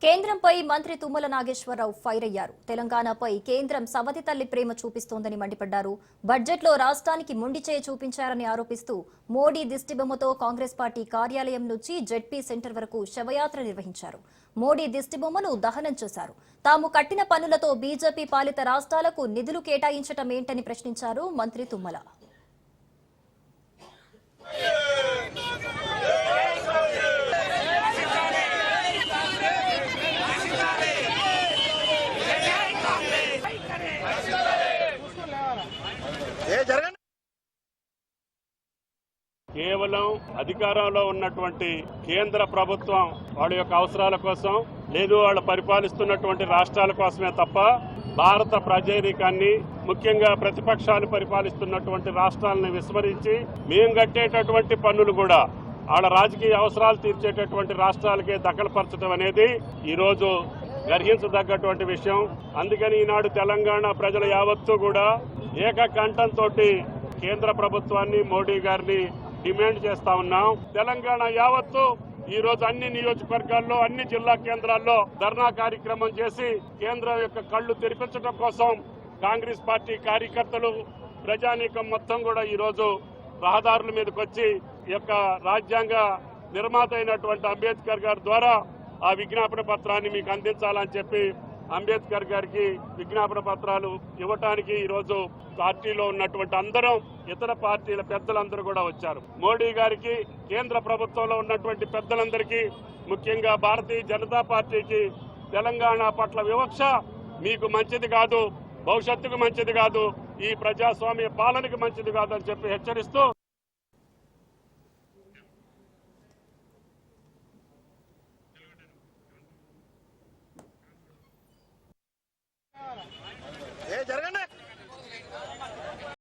కేంద్రంపై మంత్రి తుమ్మల నాగేశ్వరరావు ఫైర్ అయ్యారు. తెలంగాణపై కేంద్రం సవతి తల్లి ప్రేమ చూపిస్తోందని మండిపడ్డారు. బడ్జెట్లో రాష్ట్రానికి మొండిచేయ చూపించారని ఆరోపిస్తూ మోడీ దిష్టిబొమ్మతో కాంగ్రెస్ పార్టీ కార్యాలయం నుంచి జెడ్పీ సెంటర్ వరకు శవయాత్ర నిర్వహించారు. మోడీ దిష్టిబొమ్మను దహనం చేశారు. తాము కట్టిన పన్నులతో బీజేపీ పాలిత రాష్ట్రాలకు నిధులు కేటాయించటం ఏంటని ప్రశ్నించారు మంత్రి తుమ్మల. కేవలం అధికారంలో ఉన్నటువంటి కేంద్ర ప్రభుత్వం వాళ్ళ యొక్క అవసరాల కోసం లేదు వాళ్ళు పరిపాలిస్తున్నటువంటి రాష్ట్రాల కోసమే తప్ప భారత ప్రజానీకాన్ని ముఖ్యంగా ప్రతిపక్షాలు పరిపాలిస్తున్నటువంటి రాష్ట్రాలను విస్మరించి మేము కట్టేటటువంటి పన్నులు కూడా వాళ్ళ రాజకీయ అవసరాలు తీర్చేటటువంటి రాష్ట్రాలకే దఖలుపరచడం అనేది ఈరోజు గర్హించదగ్గటువంటి విషయం. అందుకని ఈనాడు తెలంగాణ ప్రజల యావత్తు కూడా ఏకకంఠంతో కేంద్ర ప్రభుత్వాన్ని మోడీ గారిని డిమాండ్ చేస్తా ఉన్నాం. తెలంగాణ యావత్తు ఈ రోజు అన్ని నియోజకవర్గాల్లో అన్ని జిల్లా కేంద్రాల్లో ధర్నా కార్యక్రమం చేసి కేంద్రం యొక్క కళ్లు తెరిపించడం కోసం కాంగ్రెస్ పార్టీ కార్యకర్తలు ప్రజానీకం మొత్తం కూడా ఈ రోజు రహదారుల మీదకి వచ్చి ఈ యొక్క రాజ్యాంగ నిర్మాత అయినటువంటి అంబేద్కర్ గారి ద్వారా ఆ విజ్ఞాపన పత్రాన్ని మీకు అందించాలని చెప్పి అంబేద్కర్ గారికి విజ్ఞాపన పత్రాలు ఇవ్వటానికి ఈరోజు పార్టీలో ఉన్నటువంటి అందరం ఇతర పార్టీల పెద్దలందరూ కూడా వచ్చారు. మోడీ గారికి కేంద్ర ప్రభుత్వంలో ఉన్నటువంటి పెద్దలందరికీ ముఖ్యంగా భారతీయ జనతా పార్టీకి తెలంగాణ పట్ల వివక్ష మీకు మంచిది కాదు, భవిష్యత్తుకు మంచిది కాదు, ఈ ప్రజాస్వామ్య పాలనకి మంచిది కాదని చెప్పి హెచ్చరిస్తూ